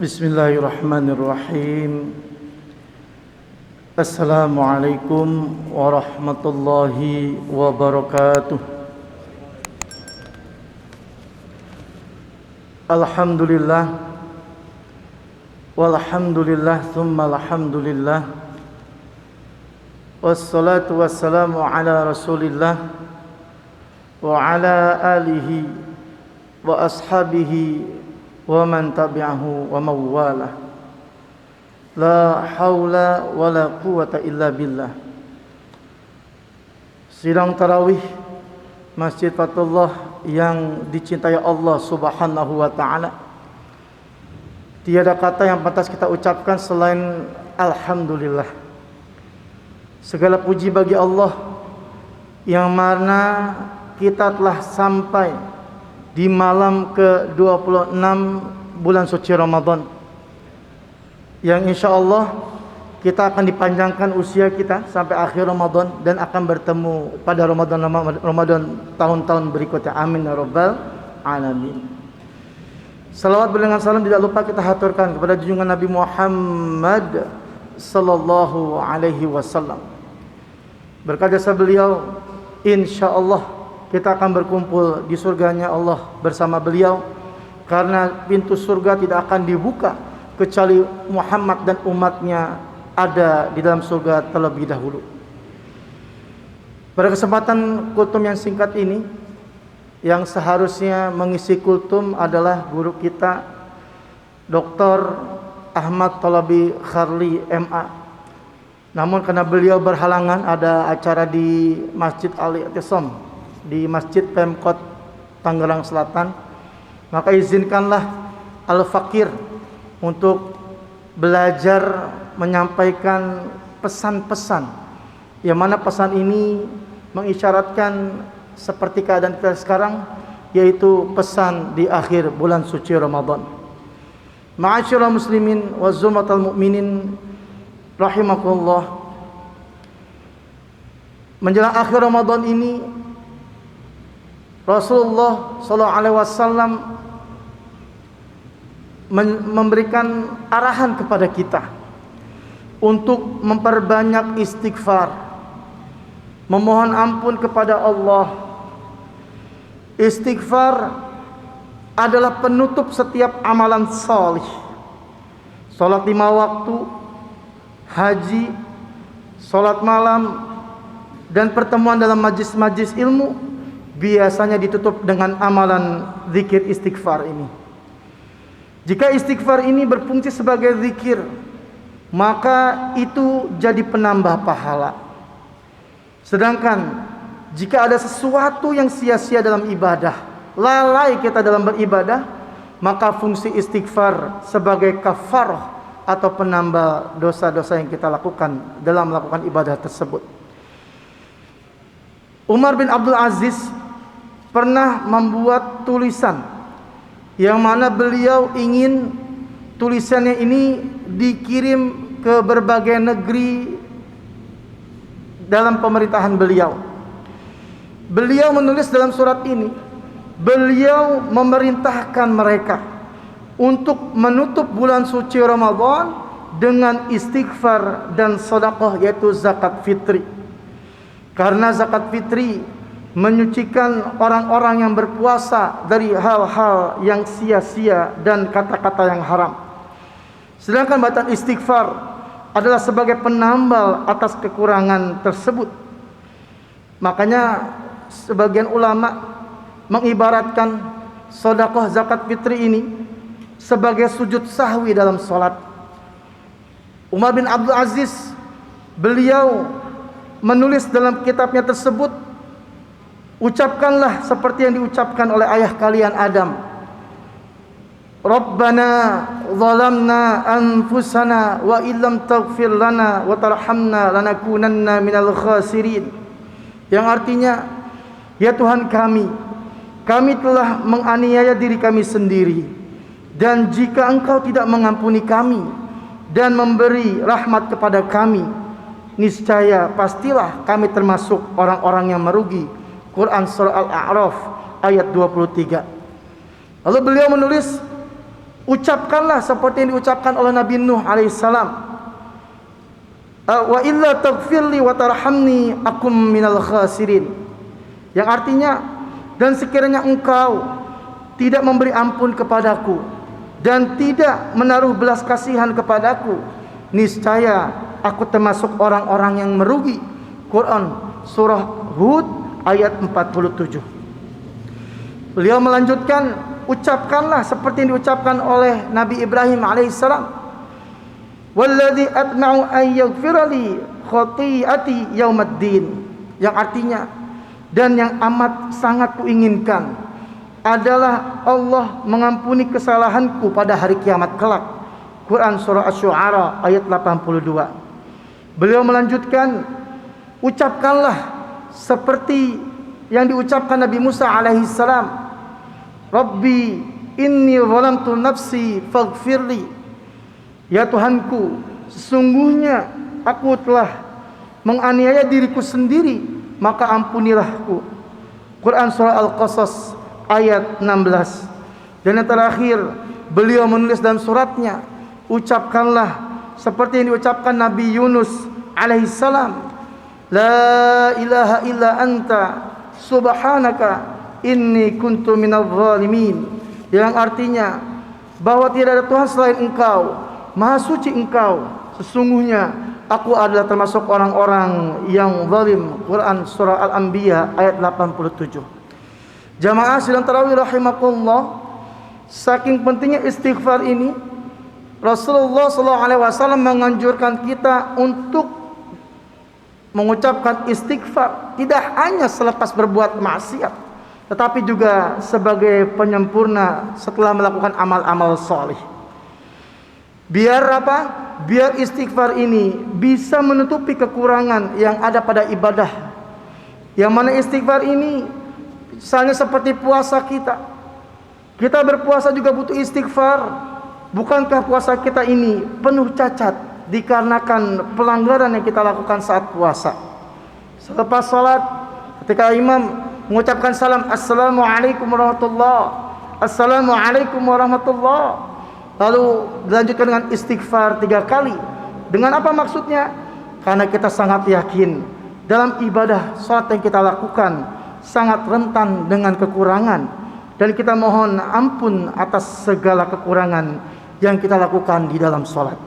Bismillahirrahmanirrahim. Assalamualaikum warahmatullahi wabarakatuh. Alhamdulillah walhamdulillah thumma alhamdulillah. Wassalatu wassalamu ala Rasulillah wa ala alihi wa ashabihi wa man tabi'ahu wa mawalah. La haula wa la quwata illa billah. Sidang tarawih Masjid Fatullah yang dicintai Allah Subhanahu wa ta'ala. Tiada kata yang pantas kita ucapkan selain alhamdulillah. Segala puji bagi Allah yang mana kita telah sampai di malam ke-26 bulan suci Ramadan, yang insya Allah kita akan dipanjangkan usia kita sampai akhir Ramadan dan akan bertemu pada Ramadan tahun-tahun berikutnya. Amin ya rabbal alamin. Salawat dengan salam tidak lupa kita haturkan kepada junjungan Nabi Muhammad sallallahu alaihi wasallam. Berkat jasa beliau, insya Allah kita akan berkumpul di surganya Allah bersama beliau, karena pintu surga tidak akan dibuka kecuali Muhammad dan umatnya ada di dalam surga terlebih dahulu. Pada kesempatan kultum yang singkat ini, yang seharusnya mengisi kultum adalah guru kita Dr. Ahmad Thalabi Kharli MA. Namun karena beliau berhalangan, ada acara di Masjid Al-I'tisam di Masjid Pemkot Tangerang Selatan, maka izinkanlah Al-Fakir untuk belajar menyampaikan pesan-pesan, yang mana pesan ini mengisyaratkan seperti keadaan kita sekarang, yaitu pesan di akhir bulan suci Ramadan. Ma'asyiral muslimin wa zumatal mu'minin rahimakumullah. Menjelang akhir Ramadan ini, Rasulullah SAW memberikan arahan kepada kita untuk memperbanyak istighfar, memohon ampun kepada Allah. Istighfar adalah penutup setiap amalan salih. Salat 5 waktu, haji, salat malam, dan pertemuan dalam majlis-majlis ilmu biasanya ditutup dengan amalan zikir istighfar ini. Jika istighfar ini berfungsi sebagai zikir, maka itu jadi penambah pahala. Sedangkan jika ada sesuatu yang sia-sia dalam ibadah, lalai kita dalam beribadah, maka fungsi istighfar sebagai kafarah atau penambah dosa-dosa yang kita lakukan dalam melakukan ibadah tersebut. Umar bin Abdul Aziz pernah membuat tulisan yang mana beliau ingin tulisannya ini dikirim ke berbagai negeri dalam pemerintahan beliau. Beliau menulis dalam surat ini, beliau memerintahkan mereka untuk menutup bulan suci Ramadan dengan istighfar dan sedekah, yaitu zakat fitri. Karena zakat fitri menyucikan orang-orang yang berpuasa dari hal-hal yang sia-sia dan kata-kata yang haram. Sedangkan bacaan istighfar adalah sebagai penambal atas kekurangan tersebut. Makanya sebagian ulama mengibaratkan sedekah zakat fitri ini sebagai sujud sahwi dalam salat. Umar bin Abdul Aziz, beliau menulis dalam kitabnya tersebut, ucapkanlah seperti yang diucapkan oleh ayah kalian Adam. Rabbana zalamna anfusana wa illam taghfir lana wa tarhamna lanakunanna minal khasirin. Yang artinya, ya Tuhan kami telah menganiaya diri kami sendiri, dan jika Engkau tidak mengampuni kami dan memberi rahmat kepada kami, niscaya pastilah kami termasuk orang-orang yang merugi. Quran surah Al-A'raf ayat 23. Lalu beliau menulis, Ucapkanlah seperti yang diucapkan oleh Nabi Nuh alaihissalam. Wa illa taghfirli wa tarhamni akum minal khasirin. Yang artinya, dan sekiranya engkau tidak memberi ampun kepadaku dan tidak menaruh belas kasihan kepadaku, niscaya aku termasuk orang-orang yang merugi. Quran surah Hud ayat 47. Beliau melanjutkan, ucapkanlah seperti yang diucapkan oleh Nabi Ibrahim alaihissalam. Walladzi atma'u an yaghfirali khati'ati yaumaddin. Yang artinya, dan yang amat sangat kuinginkan adalah Allah mengampuni kesalahanku pada hari kiamat kelak. Quran surah Asy-Syu'ara ayat 82. Beliau melanjutkan, ucapkanlah seperti yang diucapkan Nabi Musa alaihissalam. Rabbi inni zalamtu nafsi faghfirli. Ya Tuhanku, sesungguhnya aku telah menganiaya diriku sendiri, maka ampunilahku. Quran surah Al-Qasas ayat 16. Dan yang terakhir, beliau menulis dalam suratnya, ucapkanlah seperti yang diucapkan Nabi Yunus alaihissalam. La ilaha illa anta subhanaka inni kuntu minadh zalimin. Yang artinya, bahwa tidak ada Tuhan selain engkau, maha suci engkau, sesungguhnya aku adalah termasuk orang-orang yang zalim. Quran surah Al-Anbiya ayat 87. Jamaah sidang tarawih rahimakumullah, saking pentingnya istighfar ini, Rasulullah SAW menganjurkan kita untuk mengucapkan istighfar tidak hanya selepas berbuat maksiat, tetapi juga sebagai penyempurna setelah melakukan amal-amal salih. Biar apa? Biar istighfar ini bisa menutupi kekurangan yang ada pada ibadah. Yang mana istighfar ini misalnya seperti puasa kita. Kita berpuasa juga butuh istighfar. Bukankah puasa kita ini penuh cacat dikarenakan pelanggaran yang kita lakukan saat puasa? Selepas salat, ketika imam mengucapkan salam, Assalamualaikum warahmatullahi, Assalamualaikum warahmatullahi, lalu dilanjutkan dengan istighfar 3 kali. Dengan apa maksudnya? Karena kita sangat yakin dalam ibadah salat yang kita lakukan sangat rentan dengan kekurangan, dan kita mohon ampun atas segala kekurangan yang kita lakukan di dalam salat.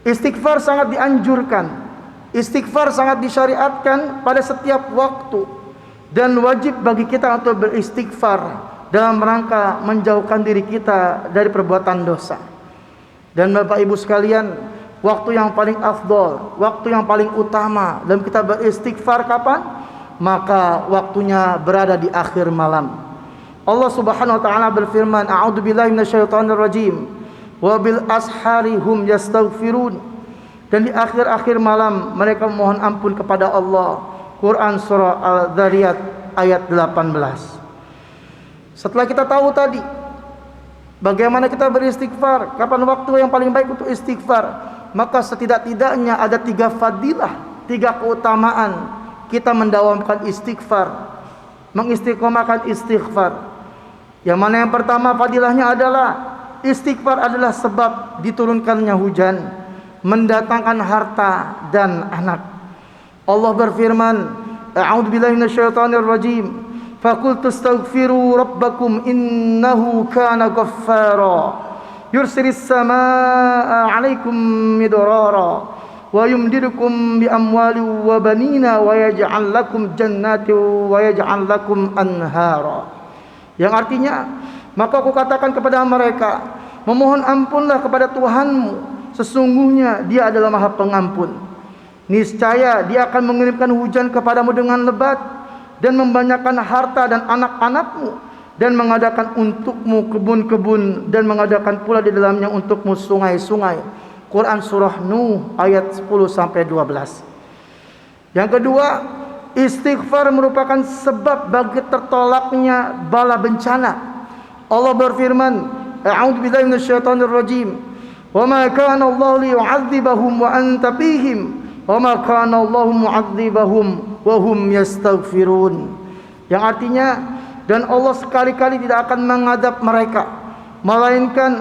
Istighfar sangat dianjurkan, istighfar sangat disyariatkan pada setiap waktu, dan wajib bagi kita untuk beristighfar dalam rangka menjauhkan diri kita dari perbuatan dosa. Dan Bapak Ibu sekalian, waktu yang paling afdol, waktu yang paling utama dalam kita beristighfar kapan? Maka waktunya berada di akhir malam. Allah Subhanahu wa taala berfirman, A'udzubillahi minasyaitonir rajim. Wa bil ashari hum yastaghfirun. Dan di akhir-akhir malam mereka memohon ampun kepada Allah. Quran surah Al-Dzariyat ayat 18. Setelah kita tahu tadi bagaimana kita beristighfar, kapan waktu yang paling baik untuk istighfar, maka setidak-tidaknya ada 3 fadilah, 3 keutamaan kita mendawamkan istighfar, mengistiqomahkan istighfar. Yang mana yang pertama fadilahnya adalah istighfar adalah sebab diturunkannya hujan, mendatangkan harta dan anak. Allah berfirman, A'udzubillahi minasyaitonir rajim. فَقُلْتُ اسْتَغْفِرُوا رَبَّكُمْ إِنَّهُ كَانَ غَفَّارًا يُرْسِلِ السَّمَاءَ عَلَيْكُمْ مِدْرَارًا وَيُمْدِدْكُمْ بِأَمْوَالٍ وَبَنِينَ وَيَجْعَلْ لَكُمْ جَنَّاتٍ وَيَجْعَلْ لَكُمْ أَنْهَارًا. Yang artinya, maka aku katakan kepada mereka, memohon ampunlah kepada Tuhanmu, sesungguhnya Dia adalah Maha Pengampun. Niscaya Dia akan mengirimkan hujan kepadamu dengan lebat, dan membanyakkan harta dan anak-anakmu, dan mengadakan untukmu kebun-kebun, dan mengadakan pula di dalamnya untukmu sungai-sungai. Quran surah Nuh ayat 10-12. Yang kedua, istighfar merupakan sebab bagi tertolaknya bala bencana. Allah berfirman, A'udzubillahi minasyaitonir rajim. Wa ma kana Allahu liyu'adzibahum wa anta fihim. Wa ma kana Allahu mu'adzibahum wa hum yastaghfirun. Yang artinya, dan Allah sekali-kali tidak akan mengadab mereka melainkan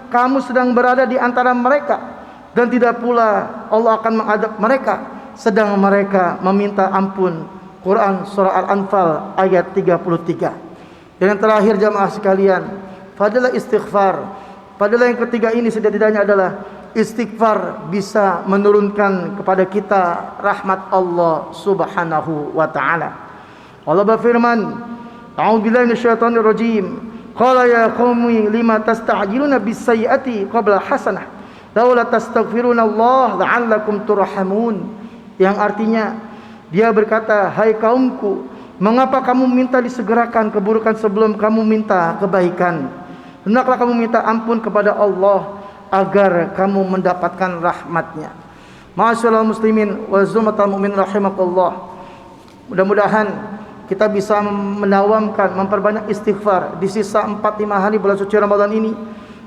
kamu sedang berada di antara mereka, dan tidak pula Allah akan mengadab mereka sedang mereka meminta ampun. Quran surah Al-Anfal ayat 33. Dan yang terakhir jamaah sekalian, fadilah istighfar. Fadilah yang ketiga ini setidak-tidaknya adalah istighfar bisa menurunkan kepada kita rahmat Allah Subhanahu wa taala. Allah berfirman, a'udzubillahi minasyaitonir rajim. Qala ya qaumi lima tasta'jiluna bis-sayyi'ati qabla hasanah laula tastaghfiruna Allah la'allakum turhamun. Yang artinya dia berkata, hai kaumku, mengapa kamu minta disegerakan keburukan sebelum kamu minta kebaikan? Hendaklah kamu minta ampun kepada Allah agar kamu mendapatkan rahmatnya. Ma'asyiral muslimin wa zumatal mu'min rahimakumullah. Mudah-mudahan kita bisa mendawamkan, memperbanyak istighfar di sisa 4-5 hari bulan suci Ramadan ini.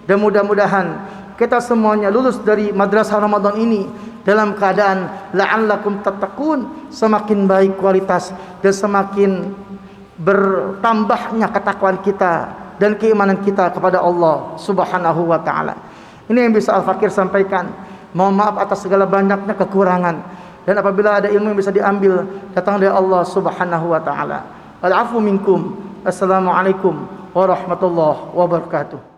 Dan mudah-mudahan kita semuanya lulus dari madrasah Ramadan ini dalam keadaan la'allakum tattaqun, semakin baik kualitas dan semakin bertambahnya ketakwaan kita dan keimanan kita kepada Allah Subhanahu wa taala. Ini yang bisa Al-Fakir sampaikan. Mohon maaf atas segala banyaknya kekurangan, dan apabila ada ilmu yang bisa diambil, datang dari Allah Subhanahu wa taala. Al-afu minkum. Assalamualaikum warahmatullahi wabarakatuh.